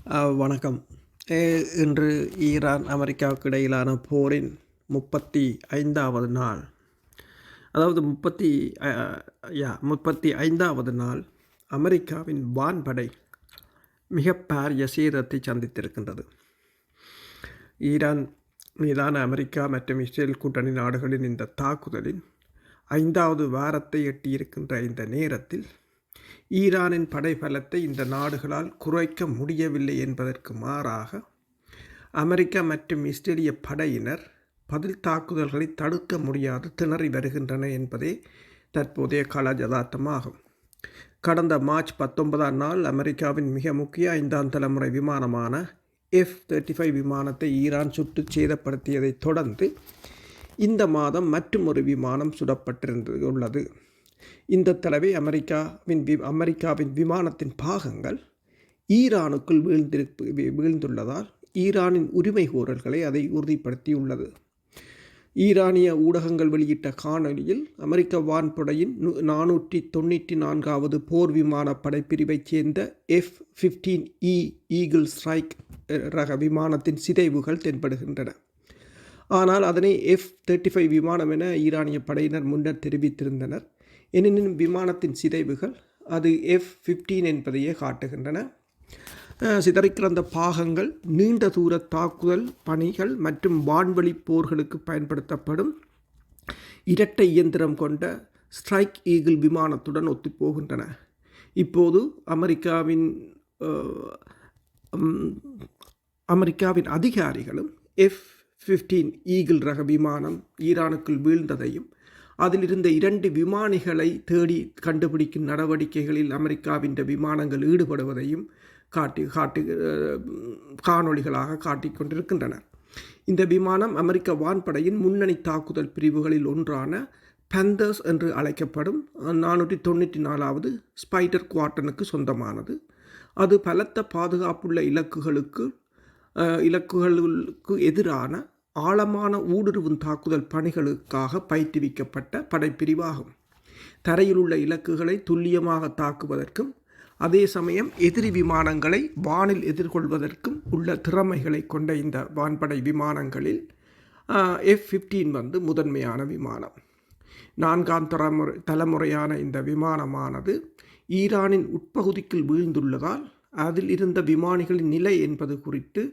வணக்கம். இன்று ஈரான் அமெரிக்காவுக்கு இடையிலான போரின் 35வது நாள். அதாவது 35வது நாள் அமெரிக்காவின் வான்படை மிக பாரிய சேதத்தை சந்தித்திருக்கின்றது. ஈரான் மீதான அமெரிக்கா மற்றும் இஸ்ரேல் கூட்டணி நாடுகளின் இந்த தாக்குதலின் 5வது வாரத்தை எட்டியிருக்கின்ற இந்த நேரத்தில் ஈரானின் படைபலத்தை இந்த நாடுகளால் குறைக்க முடியவில்லை என்பதற்கு மாறாக அமெரிக்கா மற்றும் இஸ்ரேலிய படையினர் பதில் தாக்குதல்களை தடுக்க முடியாது திணறி வருகின்றன என்பதே தற்போதைய கள யதார்த்தமாகும். கடந்த மார்ச் 19ஆம் நாள் அமெரிக்காவின் மிக முக்கிய 5ஆம் தலைமுறை விமானமான F-35 விமானத்தை ஈரான் சுட்டு சேதப்படுத்தியதைத் தொடர்ந்து இந்த மாதம் மற்றும் ஒரு விமானம் சுடப்பட்டிருந்துள்ளது. இந்த தடவை அமெரிக்காவின் விமானத்தின் பாகங்கள் ஈரானுக்குள் வீழ்ந்துள்ளதால் ஈரானின் உரிமை கோரல்களை அதை உறுதிப்படுத்தியுள்ளது. ஈரானிய ஊடகங்கள் வெளியிட்ட காணொலியில் அமெரிக்க வான்படையின் 494வது போர் விமான படைப்பிரிவைச் சேர்ந்த F-15E ஈகிள் ஸ்ட்ரைக் ரக விமானத்தின் சிதைவுகள் தென்படுகின்றன. ஆனால் அதனை F-35 விமானம் என ஈரானிய படையினர் முன்னர் தெரிவித்திருந்தனர். எனினும் விமானத்தின் சிதைவுகள் அது F-15 என்பதையே காட்டுகின்றன. சிதறிக்கிடந்த பாகங்கள் நீண்ட தூர தாக்குதல் பணிகள் மற்றும் வான்வழி போர்களுக்கு பயன்படுத்தப்படும் இரட்டை இயந்திரம் கொண்ட ஸ்ட்ரைக் ஈகிள் விமானத்துடன் ஒத்துப்போகின்றன. இப்போது அமெரிக்காவின் அதிகாரிகளும் F-15 ஈகிள் ரக விமானம் ஈரானுக்குள் வீழ்ந்ததையும் அதில் இருந்த 2 விமானிகளை தேடி கண்டுபிடிக்கும் நடவடிக்கைகளில் அமெரிக்காவின் விமானங்கள் ஈடுபடுவதையும் காணொளிகளாக காட்டிக்கொண்டிருக்கின்றன. இந்த விமானம் அமெரிக்க வான்படையின் முன்னணி தாக்குதல் பிரிவுகளில் ஒன்றான பேந்தர்ஸ் என்று அழைக்கப்படும் 494வது ஸ்பைடர் குவார்டனுக்கு சொந்தமானது. அது பலத்த பாதுகாப்புள்ள இலக்குகளுக்கு எதிரான ஆழமான ஊடுருவும் தாக்குதல் பணிகளுக்காக பயிற்றுவிக்கப்பட்ட படைப்பிரிவாகும். தரையில் உள்ள இலக்குகளை துல்லியமாக தாக்குவதற்கும் அதே சமயம் எதிரி விமானங்களை வானில் எதிர்கொள்வதற்கும் உள்ள திறமைகளை கொண்ட இந்த வான்படை விமானங்களில் F-15 முதன்மையான விமானம். 4ஆம் தலைமுறையான இந்த விமானமானது ஈரானின் உட்பகுதிக்குள் வீழ்ந்துள்ளதால் அதில் இருந்த விமானிகளின் நிலை என்பது குறித்து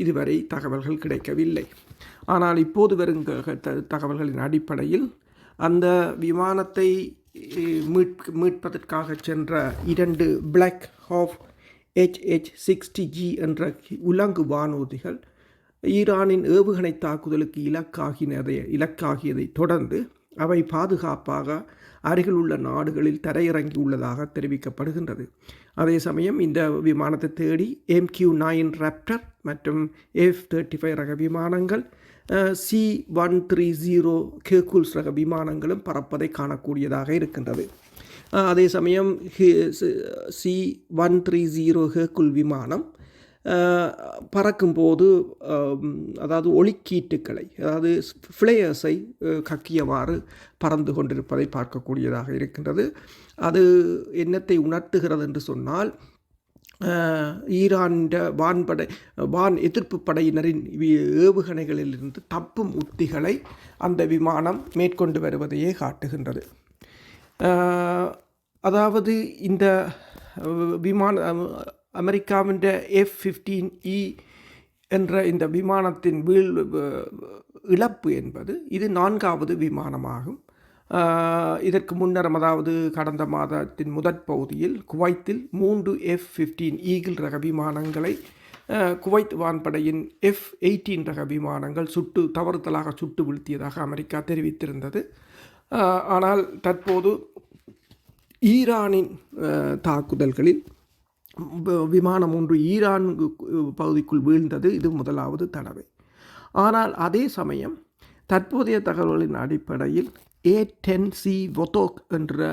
இதுவரை தகவல்கள் கிடைக்கவில்லை. ஆனால் இப்போது வரும் தகவல்களின் அடிப்படையில் அந்த விமானத்தை மீட்பதற்காக சென்ற 2 பிளாக் ஹாக் HH-60G என்ற உலங்கு வானூர்திகள் ஈரானின் ஏவுகணை தாக்குதலுக்கு இலக்காகியதை தொடர்ந்து அவை பாதுகாப்பாக அருகில் உள்ள நாடுகளில் தரையிறங்கியுள்ளதாக தெரிவிக்கப்படுகின்றது. அதே சமயம் இந்த விமானத்தை தேடி MQ-9 ராப்டர் மற்றும் F-35 ரக விமானங்கள் C-130 ஹெர்குல்ஸ் ரக விமானங்களும் பறப்பதை காணக்கூடியதாக இருக்கின்றது. அதே சமயம் C-130 ஹெர்குல் விமானம் பறக்கும்போது அதாவது ஒளிக்கீட்டுக்களை அதாவது ஃப்ளேயர்ஸை கக்கியவாறு பறந்து கொண்டிருப்பதை பார்க்கக்கூடியதாக இருக்கின்றது. அது என்னத்தை உணர்த்துகிறது என்று சொன்னால் ஈரான் வான் எதிர்ப்பு படையினரின் ஏவுகணைகளிலிருந்து தப்பும் உத்திகளை அந்த விமானம் மேற்கொண்டு வருவதையே காட்டுகின்றது. அதாவது இந்த அமெரிக்காவின் F-15E என்ற இந்த விமானத்தின் இழப்பு என்பது இது 4வது விமானமாகும். இதற்கு முன்னர் அதாவது கடந்த மாதத்தின் முதற் பகுதியில் குவைத்தில் 3 F-15 ஈகிள் ரக விமானங்களை குவைத் வான்படையின் F-18 ரக விமானங்கள் தவறுதலாக சுட்டு வீழ்த்தியதாக அமெரிக்கா தெரிவித்திருந்தது. ஆனால் தற்போது ஈரானின் தாக்குதல்களில் விமானம் ஒன்று ஈரான் பகுதிக்குள் வீழ்ந்தது இது முதலாவது தடவை. ஆனால் அதே சமயம் தற்போதைய தகவல்களின் அடிப்படையில் A-10C வொதோக் என்ற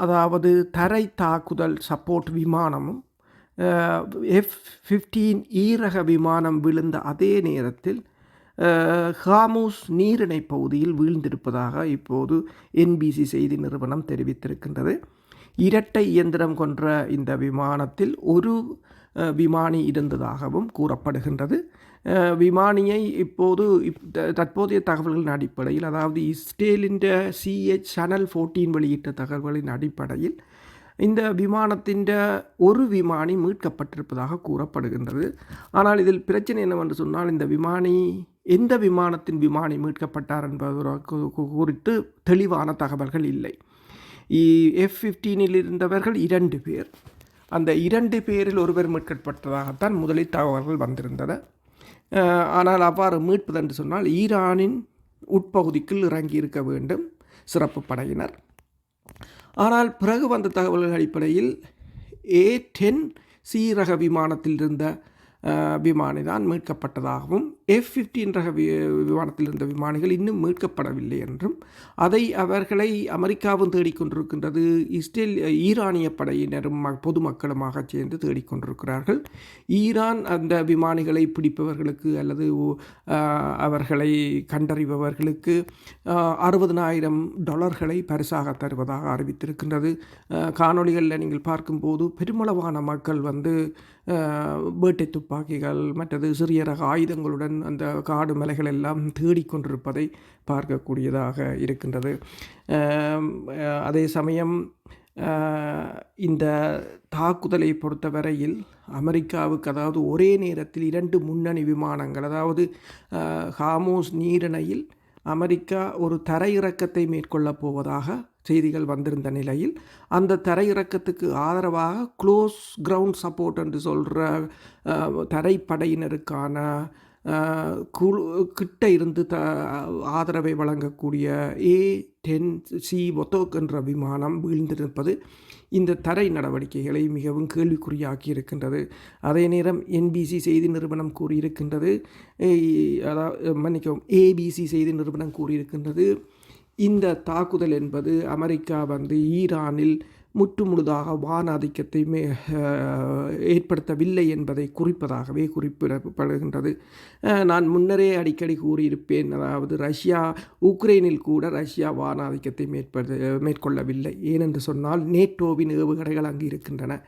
அதாவது தரை தாக்குதல் சப்போர்ட் விமானமும் F-15E ரக விமானம் விழுந்த அதே நேரத்தில் ஹார்முஸ் நீரிணை பகுதியில் வீழ்ந்திருப்பதாக இப்போது NBC செய்தி நிறுவனம் தெரிவித்திருக்கின்றது. இரட்டை இயந்திரம் கொன்ற இந்த விமானத்தில் ஒரு விமானி இருந்ததாகவும் கூறப்படுகின்றது. விமானியை இப்போது தற்போதைய தகவல்களின் அடிப்படையில், அதாவது இஸ்ரேலின் CH-Channel 14 வெளியிட்ட தகவல்களின் அடிப்படையில் இந்த விமானத்தின் ஒரு விமானி மீட்கப்பட்டிருப்பதாக கூறப்படுகின்றது. ஆனால் இதில் பிரச்சனை என்னவென்று சொன்னால், இந்த விமானி எந்த விமானத்தின் விமானி மீட்கப்பட்டார் என்பது குறித்து தெளிவான தகவல்கள் இல்லை. F-15 இருந்தவர்கள் 2 பேர். அந்த 2 பேரில் ஒருவர் மீட்கப்பட்டதாகத்தான் முதலில் தகவல்கள் வந்திருந்தன. ஆனால் அவ்வாறு மீட்பது என்று சொன்னால் ஈரானின் உட்பகுதிக்குள் இறங்கி இருக்க வேண்டும் சிறப்பு படையினர். ஆனால் பிறகு வந்த தகவல்கள் அடிப்படையில் A-10 C ரக விமானத்தில் இருந்த விமானி தான் மீட்கப்பட்டதாகவும், F-15 ரக விமானத்தில் இருந்த விமானிகள் இன்னும் மீட்கப்படவில்லை என்றும், அதை அவர்களை அமெரிக்காவும் தேடிக்கொண்டிருக்கின்றது, ஈரானிய படையினரும் பொதுமக்களுமாக சேர்ந்து தேடிக்கொண்டிருக்கிறார்கள். ஈரான் அந்த விமானிகளை பிடிப்பவர்களுக்கு அல்லது அவர்களை கண்டறிபவர்களுக்கு $60,000 பரிசாக தருவதாக அறிவித்திருக்கின்றது. காணொளிகளில் நீங்கள் பார்க்கும்போது பெருமளவான மக்கள் வேட்டை துப்பாக்கிகள் மற்றது சிறிய ரக ஆயுதங்களுடன் அந்த காடு மலைகள் எல்லாம் தேடிக்கொண்டிருப்பதை பார்க்கக்கூடியதாக இருக்கின்றது. அதே சமயம் இந்த தாக்குதலை பொறுத்தவரையில் அமெரிக்காவுக்கு, அதாவது ஒரே நேரத்தில் 2 முன்னணி விமானங்கள், அதாவது ஹார்மோஸ் நீரிணையில் அமெரிக்கா ஒரு தரையிறக்கத்தை மேற்கொள்ளப் போவதாக செய்திகள் வந்திருந்த நிலையில், அந்த தரையிறக்கத்துக்கு ஆதரவாக க்ளோஸ் கிரவுண்ட் சப்போர்ட் என்று சொல்கிற தரைப்படையினருக்கான கிட்ட இருந்து ஆதரவை வழங்கக்கூடிய A-10C ஒத்தோக் என்ற விமானம் வீழ்ந்திருப்பது இந்த தரை நடவடிக்கைகளை மிகவும் கேள்விக்குறியாக்கி இருக்கின்றது. அதே நேரம் NBC செய்தி நிறுவனம் கூறியிருக்கின்றது, ABC செய்தி நிறுவனம் கூறியிருக்கின்றது, இந்த தாக்குதல் என்பது அமெரிக்கா ஈரானில் முற்றுமுழுதாக வான் ஆதிக்கத்தை ஏற்படுத்தவில்லை என்பதை குறிப்பதாகவே குறிப்பிடப்படுகின்றது. நான் முன்னரே அடிக்கடி கூறியிருப்பேன், அதாவது உக்ரைனில் கூட ரஷ்யா வான் ஆதிக்கத்தை மேற்கொள்ளவில்லை. ஏனென்று சொன்னால் நேட்டோவின் ஏவுகணைகள் அங்கு இருக்கின்றன,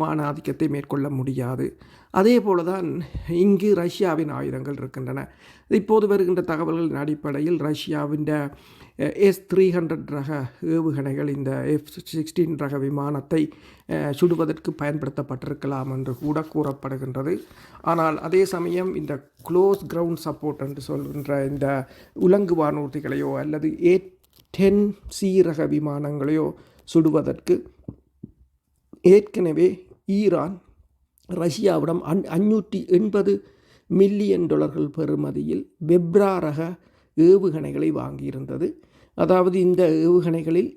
வான் ஆதிக்கத்தை மேற்கொள்ள முடியாது. அதே போலதான் இங்கு ரஷ்யாவின் ஆயுதங்கள் இருக்கின்றன. இப்போது வருகின்ற தகவல்களின் அடிப்படையில் ரஷ்யாவின் S-300 ரக ஏவுகணைகள் இந்த F-16 ரக விமானத்தை சுடுவதற்கு பயன்படுத்தப்பட்டிருக்கலாம் என்று கூட கூறப்படுகின்றது. ஆனால் அதே சமயம் இந்த க்ளோஸ் கிரவுண்ட் சப்போர்ட் என்று சொல்கின்ற இந்த உலங்கு வானூர்திகளையோ அல்லது A-10C ரக விமானங்களையோ சுடுவதற்கு ஏற்கனவே ஈரான் ரஷ்யாவிடம் $580 மில்லியன் பெறுமதியில் வெப்ரா ரக ஏவுகணைகளை வாங்கியிருந்தது. அதாவது இந்த ஏவுகணைகளில்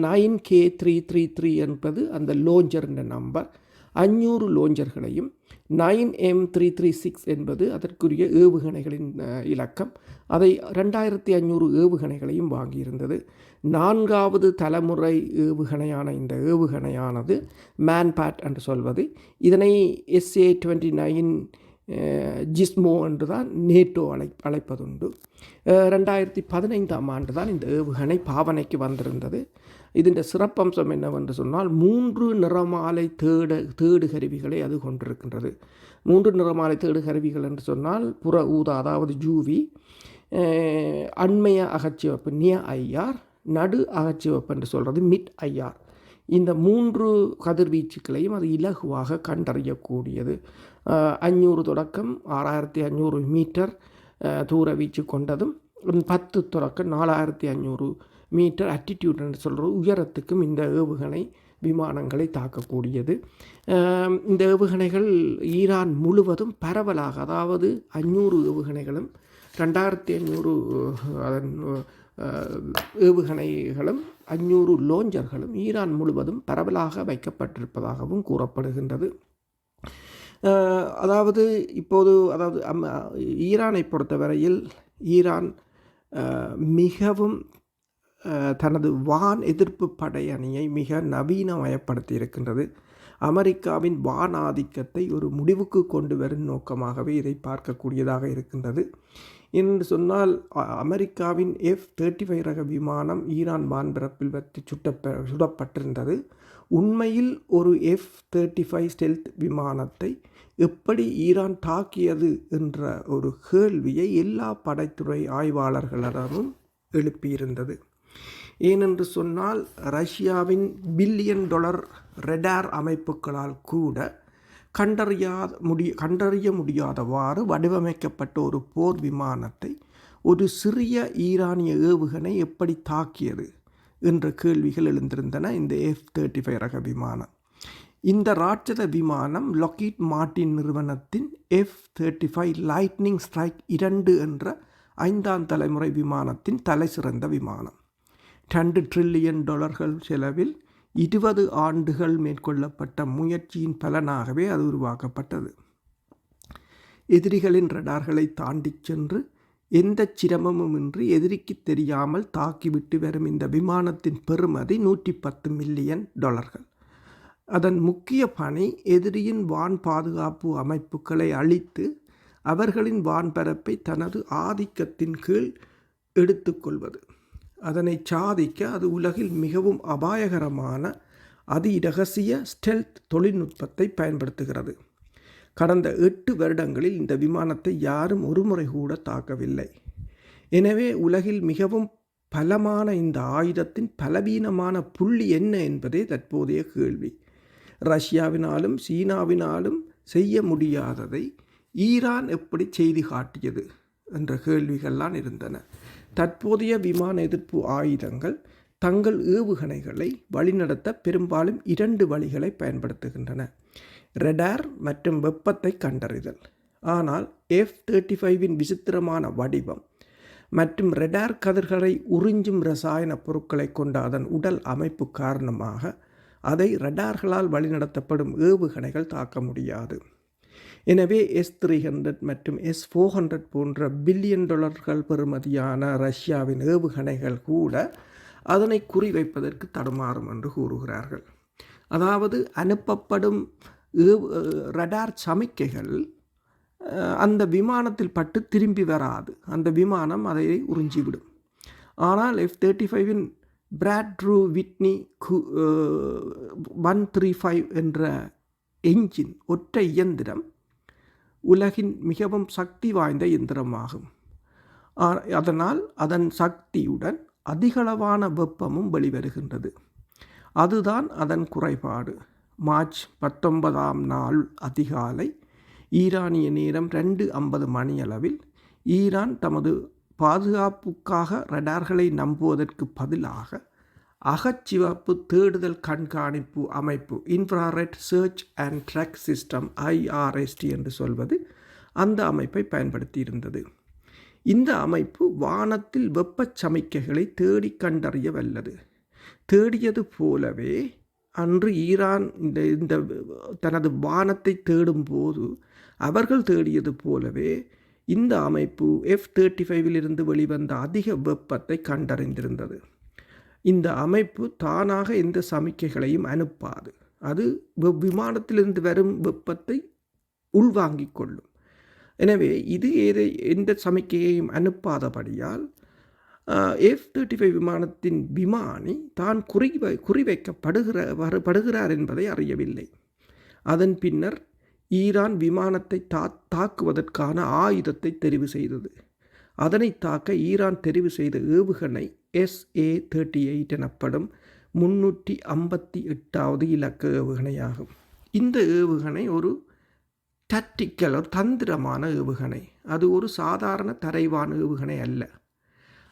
9K333 என்பது அந்த லோஞ்சர் என்ற நம்பர், 500 லோஞ்சர்களையும் 9M336 என்பது அதற்குரிய ஏவுகணைகளின் இலக்கம், அதை 2500 ஏவுகணைகளையும் வாங்கியிருந்தது. 4வது தலைமுறை ஏவுகணையான இந்த ஏவுகணையானது மேன்பேட் என்று சொல்வது, இதனை SA-29 ஜிஸ்மோ என்று தான் நேட்டோ அழைப்பதுண்டு. 2015ஆம் ஆண்டு தான் இந்த ஏவுகணை பாவனைக்கு வந்திருந்தது. இதன் சிறப்பம்சம் என்னவென்று சொன்னால் 3 நிறமாலை தேடு கருவிகளை அது கொண்டிருக்கின்றது. 3 நிறமாலை தேடு கருவிகள் என்று சொன்னால் புற ஊதா, அதாவது UV, அண்மைய அகச்சிவப்பு நியர் IR, நடு அகச்சிவப்பு என்று சொல்கிறது மிட் IR. இந்த 3 கதிர்வீச்சுக்களையும் அது இலகுவாக கண்டறியக்கூடியது. 500 தொடக்கம் 6500 மீட்டர் தூர வீச்சு கொண்டதும், 10 தொடக்கம் 4500 மீட்டர் அட்டிடியூட் என்று சொல்கிற உயரத்துக்கும் இந்த ஏவுகணை விமானங்களை தாக்கக்கூடியது. இந்த ஏவுகணைகள் ஈரான் முழுவதும் பரவலாக, அதாவது 500 ஏவுகணைகளும் 2500 அதன் ஏவுகணைகளும் 500 லோஞ்சர்களும் ஈரான் முழுவதும் பரவலாக வைக்கப்பட்டிருப்பதாகவும் கூறப்படுகின்றது. அதாவது இப்போது ஈரானை பொறுத்தவரையில் ஈரான் மிகவும் தனது வான் எதிர்ப்பு படை அணியை மிக நவீனமயப்படுத்தி இருக்கின்றது. அமெரிக்காவின் வான் ஆதிக்கத்தை ஒரு முடிவுக்கு கொண்டு வரும் நோக்கமாகவே இதை பார்க்கக்கூடியதாக இருக்கின்றது. என்று சொன்னால் அமெரிக்காவின் F-35 ரக விமானம் ஈரான் வான்பரப்பில் வைத்து சுடப்பட்டிருந்தது. உண்மையில் ஒரு F-35 ஸ்டெல்த் விமானத்தை எப்படி ஈரான் தாக்கியது என்ற ஒரு கேள்வியை எல்லா படைத்துறை ஆய்வாளர்களிடமும் எழுப்பியிருந்தது. ஏனென்று சொன்னால் ரஷ்யாவின் $1 பில்லியன் ரெடார் அமைப்புகளால் கூட கண்டறிய முடியாதவாறு வடிவமைக்கப்பட்ட ஒரு போர் விமானத்தை ஒரு சிறிய ஈரானிய ஏவுகணை எப்படி தாக்கியது என்ற கேள்விகள் எழுந்திருந்தன. இந்த F-35 ரக விமானம், இந்த ராட்சத விமானம் லாக்ஹீட் மார்ட்டின் நிறுவனத்தின் F-35 லைட்னிங் ஸ்ட்ரைக் 2 என்ற 5ஆம் தலைமுறை விமானத்தின் தலை சிறந்த விமானம். $2 டிரில்லியன் செலவில் 20 ஆண்டுகள் மேற்கொள்ளப்பட்ட முயற்சியின் பலனாகவே அது உருவாக்கப்பட்டது. எதிரிகளின் ரடார்களை தாண்டி சென்று எந்த சிரமமுமின்றி எதிரிக்கு தெரியாமல் தாக்கிவிட்டு வரும் இந்த விமானத்தின் பெறுமதி $110 மில்லியன். அதன் முக்கிய பணி எதிரியின் வான் பாதுகாப்பு அமைப்புகளை அழித்து அவர்களின் வான்பரப்பை தனது ஆதிக்கத்தின் கீழ் எடுத்துக்கொள்வது. அதனை சாதிக்க அது உலகில் மிகவும் அபாயகரமான அதிரகசிய ஸ்டெல்த் தொழில்நுட்பத்தை பயன்படுத்துகிறது. கடந்த 8 வருடங்களில் இந்த விமானத்தை யாரும் ஒருமுறை கூட தாக்கவில்லை. எனவே உலகில் மிகவும் பலமான இந்த ஆயுதத்தின் பலவீனமான புள்ளி என்ன என்பதே தற்போதைய கேள்வி. ரஷ்யாவினாலும் சீனாவினாலும் செய்ய முடியாததை ஈரான் எப்படி செய்து காட்டியது என்ற கேள்விகள்லாம் இருந்தன. தற்போதைய விமான எதிர்ப்பு ஆயுதங்கள் தங்கள் ஏவுகணைகளை வழிநடத்த பெரும்பாலும் 2 வழிகளை பயன்படுத்துகின்றன: ரடார் மற்றும் வெப்பத்தை கண்டறிதல். ஆனால் F-35 விசித்திரமான வடிவம் மற்றும் ரடார் கதிர்களை உறிஞ்சும் இரசாயன பொருட்களை கொண்ட அதன் உடல் அமைப்பு காரணமாக அதை ரடார்களால் வழிநடத்தப்படும் ஏவுகணைகள் தாக்க முடியாது. எனவே S-300 மற்றும் S-400 போன்ற $1 பில்லியன் பெறுமதியான ரஷ்யாவின் ஏவுகணைகள் கூட அதனை குறிவைப்பதற்கு தடுமாறும் என்று கூறுகிறார்கள். அதாவது அனுப்பப்படும் ரடார் சமிக்கைகள் அந்த விமானத்தில் பட்டு திரும்பி வராது, அந்த விமானம் அதை உறிஞ்சிவிடும். ஆனால் F-35 பிராட்ரூ விட்னி 135 என்ற என்ஜின் ஒற்றை இயந்திரம் உலகின் மிகவும் சக்தி வாய்ந்த இயந்திரமாகும். அதனால் அதன் சக்தியுடன் அதிகளவான வெப்பமும் வெளிவருகின்றது. அதுதான் அதன் குறைபாடு. மார்ச் 19ஆம் நாள் அதிகாலை ஈரானிய நேரம் 2:50 மணியளவில் ஈரான் தமது பாதுகாப்புக்காக ரடார்களை நம்புவதற்கு பதிலாக அகச்சிவப்பு தேடுதல் கண்காணிப்பு அமைப்பு, infrared search and track system, IRST என்று சொல்வது, அந்த அமைப்பை பயன்படுத்தியிருந்தது. இந்த அமைப்பு வானத்தில் வெப்ப சமிக்கைகளை தேடி கண்டறிய வல்லது. தேடியது போலவே அன்று ஈரான் இந்த தனது வானத்தை தேடும்போது அவர்கள் தேடியது போலவே இந்த அமைப்பு F-35 வெளிவந்த அதிக வெப்பத்தை கண்டறிந்திருந்தது. இந்த அமைப்பு தானாக எந்த சமிக்கைகளையும் அனுப்பாது. அது விமானத்திலிருந்து வரும் வெப்பத்தை உள்வாங்கிக் கொள்ளும். எனவே இது எந்த சமிக்கையையும் அனுப்பாதபடியால் F-35 விமானத்தின் விமானி தான் குறிவைக்கப்படுகிறார் என்பதை அறியவில்லை. அதன் பின்னர் ஈரான் விமானத்தை தாக்குவதற்கான ஆயுதத்தை தெரிவு செய்தது. அதனை தாக்க ஈரான் தெரிவு செய்த ஏவுகணை SA-38 எனப்படும் 358வது இலக்க ஏவுகணையாகும். இந்த ஏவுகணை ஒரு டாக்டிக்கல், ஒரு தந்திரமான ஏவுகணை. அது ஒரு சாதாரண தரைவான ஏவுகணை அல்ல.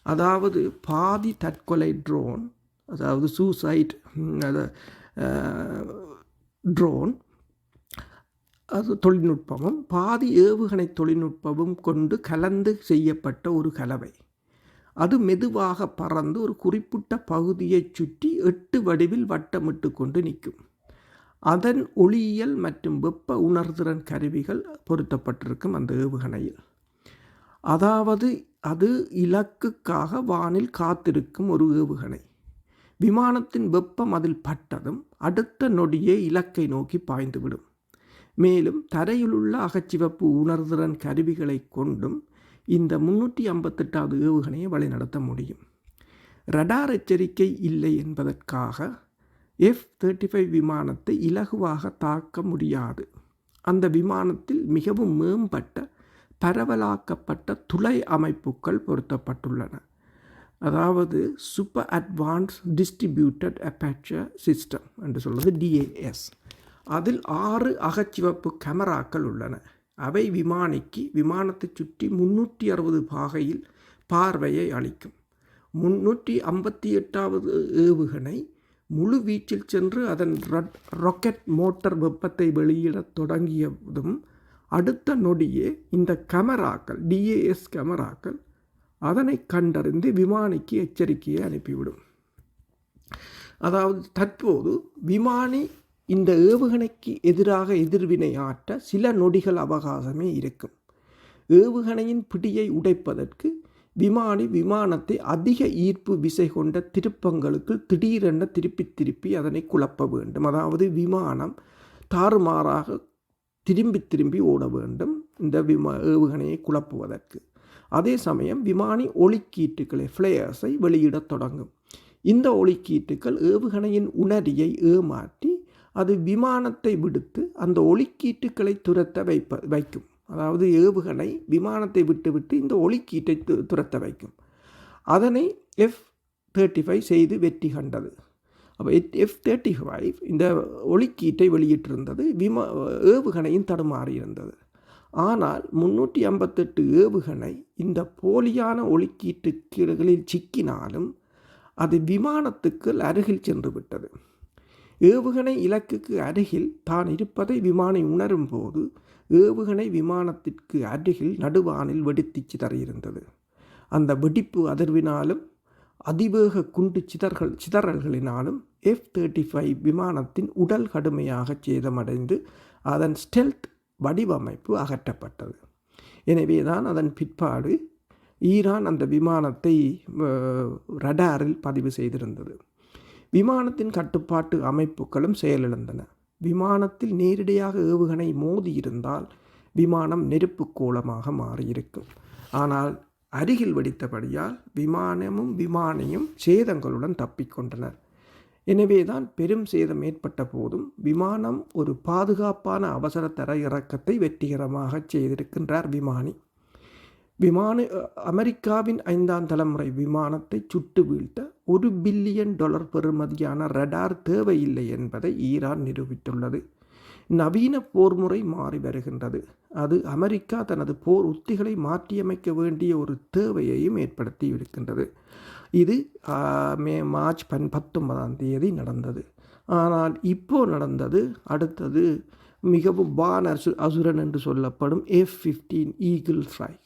அதாவது பாதி தற்கொலை ட்ரோன், அதாவது சூசைட் ட்ரோன் அது தொழில்நுட்பமும் பாதி ஏவுகணை தொழில்நுட்பமும் கொண்டு கலந்து செய்யப்பட்ட ஒரு கலவை. அது மெதுவாக பறந்து ஒரு குறிப்பிட்ட பகுதியை சுற்றி 8 வடிவில் வட்டமிட்டு கொண்டு நிற்கும். அதன் ஒளியியல் மற்றும் வெப்ப உணர்திறன் கருவிகள் பொருத்தப்பட்டிருக்கும் அந்த ஏவுகணையில். அதாவது அது இலக்குக்காக வானில் காத்திருக்கும் ஒரு ஏவுகணை. விமானத்தின் வெப்பம் அதில் பட்டதும் அடுத்த நொடியே இலக்கை நோக்கி பாய்ந்துவிடும். மேலும் தரையிலுள்ள அகச்சிவப்பு உணர்திறன் கருவிகளை கொண்டும் இந்த 358வது ஏவுகணையை வழிநடத்த முடியும். ரடார் எச்சரிக்கை இல்லை என்பதற்காக F-35 விமானத்தை இலகுவாக தாக்க முடியாது. அந்த விமானத்தில் மிகவும் மேம்பட்ட பரவலாக்கப்பட்ட துளை அமைப்புகள் பொருத்தப்பட்டுள்ளன. அதாவது super advance distributed aperture system என்று சொல்வது DAS. அதில் 6 அகச்சிவப்பு கேமராக்கள் உள்ளன. அவை விமானத்தை சுற்றி 360 பாகையில் பார்வையை அளிக்கும். 358வது ஏவுகணை முழு வீச்சில் சென்று அதன் ராக்கெட் மோட்டார் வெப்பத்தை வெளியிடத் தொடங்கியதும் அடுத்த நொடியே இந்த கேமராக்கள் DAS கேமராக்கள் அதனை கண்டறிந்து விமானிக்கு எச்சரிக்கையை அனுப்பிவிடும். அதாவது தற்போது விமானி இந்த ஏவுகணைக்கு எதிராக எதிர்வினை ஆற்ற சில நொடிகள் அவகாசமே இருக்கும். ஏவுகணையின் பிடியை உடைப்பதற்கு விமானத்தை அதிக ஈர்ப்பு விசை கொண்ட திருப்பங்களுக்கு திடீரென திருப்பி அதனை குழப்ப வேண்டும். அதாவது விமானம் தாறுமாறாக திரும்பி ஓட வேண்டும் இந்த ஏவுகணையை குழப்புவதற்கு. அதே சமயம் விமானி ஒளிக்கீட்டுகளை ஃப்ளேயர்ஸை வெளியிடத் தொடங்கும். இந்த ஒளிக்கீட்டுகள் ஏவுகணையின் உணரியை ஏமாற்றி அது விமானத்தை விடுத்து அந்த ஒளிக்கீட்டுகளை துரத்த வைக்கும். அதாவது ஏவுகணை விமானத்தை விட்டு இந்த ஒளிக்கீட்டை துரத்த வைக்கும். அதனை F-35 செய்து வெற்றி கண்டது. அப்போ F-35 இந்த ஒளிக்கீட்டை வெளியிட்டிருந்தது. ஏவுகணையும் தடுமாறி இருந்தது. ஆனால் 358 ஏவுகணை இந்த போலியான ஒளிக்கீட்டுகளில் சிக்கினாலும் அது விமானத்துக்கு அருகில் சென்று விட்டது. ஏவுகணை இலக்குக்கு அருகில் தான் இருப்பதை விமானி உணரும் போது ஏவுகணை விமானத்திற்கு அருகில் நடுவானில் வெடித்து சிதறியிருந்தது. அந்த வெடிப்பு அதிர்வினாலும் அதிவேக குண்டு சிதறல்களினாலும் F-35 விமானத்தின் உடல் கடுமையாக சேதமடைந்து அதன் ஸ்டெல்த் வடிவமைப்பு அகற்றப்பட்டது. எனவே தான் அதன் பிற்பாடு ஈரான் அந்த விமானத்தை ரடாரில் பதிவு செய்திருந்தது. விமானத்தின் கட்டுப்பாட்டு அமைப்புகளும் செயலிழந்தன. விமானத்தில் நேரடியாக ஏவுகணை மோதி இருந்தால் விமானம் நெருப்பு கோலமாக மாறியிருக்கும். ஆனால் அருகில் வெடித்தபடியால் விமானியும் சேதங்களுடன் தப்பிக்கொண்டனர். எனவேதான் பெரும் சேதம் ஏற்பட்ட போதும் விமானம் ஒரு பாதுகாப்பான அவசர தர இறக்கத்தை வெற்றிகரமாக செய்திருக்கின்றார் விமானி. அமெரிக்காவின் 5ஆம் தலைமுறை விமானத்தை சுட்டு வீழ்த்த $1 பில்லியன் பெறுமதியான ரடார் தேவையில்லை என்பதை ஈரான் நிரூபித்துள்ளது. நவீன போர் முறை மாறி வருகின்றது. அது அமெரிக்கா தனது போர் உத்திகளை மாற்றியமைக்க வேண்டிய ஒரு தேவையையும் ஏற்படுத்தி இருக்கின்றது. இது மார்ச் 19 நடந்தது. ஆனால் இப்போ நடந்தது அடுத்தது மிகவும் அசுரன் என்று சொல்லப்படும் F-15 ஈகிள் ஸ்ட்ரைக்.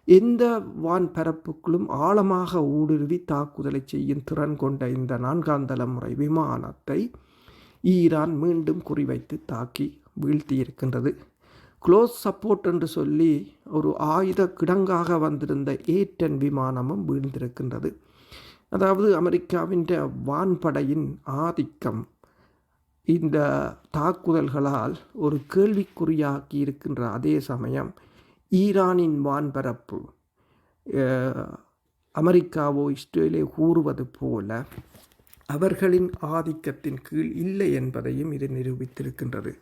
எந்த வான் பரப்புக்குள்ளும் ஆழமாக ஊடுருவி தாக்குதலை செய்யும் திறன் கொண்ட இந்த 4ஆம் தலைமுறை விமானத்தை ஈரான் மீண்டும் குறிவைத்து தாக்கி வீழ்த்தியிருக்கின்றது. க்ளோஸ் சப்போர்ட் என்று சொல்லி ஒரு ஆயுத கிடங்காக வந்திருந்த A-10 விமானமும் வீழ்ந்திருக்கின்றது. அதாவது அமெரிக்காவின் வான்படையின் ஆதிக்கம் இந்த தாக்குதல்களால் ஒரு கேள்விக்குறியாக்கி இருக்கின்ற அதே சமயம் ஈரானின் வான்பரப்பு அமெரிக்காவோ இஸ்ரேலோ கூறுவது போல அவர்களின் ஆதிக்கத்தின் கீழ் இல்லை என்பதையும் இது நிரூபித்திருக்கின்றது.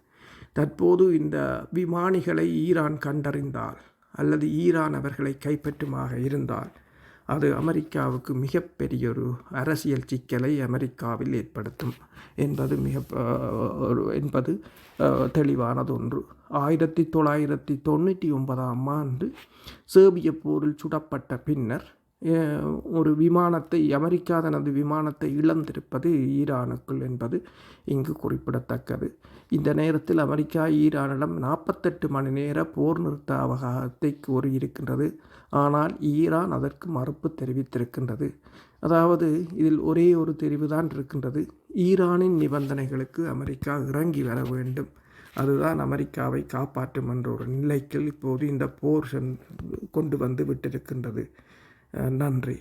தற்போது இந்த விமானிகளை ஈரான் கண்டறிந்தால் அல்லது ஈரான் அவர்களை கைப்பற்றுமாக இருந்தால் அது அமெரிக்காவுக்கு மிகப்பெரிய ஒரு அரசியல் சிக்கலை அமெரிக்காவில் ஏற்படுத்தும் என்பது தெளிவானது ஒன்று. 1999ஆம் ஆண்டு சேர்பிய போரில் சுடப்பட்ட பின்னர் ஒரு விமானத்தை அமெரிக்கா தனது விமானத்தை இழந்திருப்பது ஈரானுக்குள் என்பது இங்கு குறிப்பிடத்தக்கது. இந்த நேரத்தில் அமெரிக்கா ஈரானிடம் 48 மணி நேர போர் நிறுத்த அவகாசத்தை கோரியிருக்கின்றது. ஆனால் ஈரான் அதற்கு மறுப்பு தெரிவித்திருக்கின்றது. அதாவது இதில் ஒரே ஒரு தெரிவுதான் இருக்கின்றது. ஈரானின் நிபந்தனைகளுக்கு அமெரிக்கா இறங்கி வர வேண்டும். அதுதான் அமெரிக்காவை காப்பாற்றும் என்ற ஒரு நிலைக்கு இப்போது இந்த போர் கொண்டு வந்து விட்டிருக்கின்றது. நன்றி.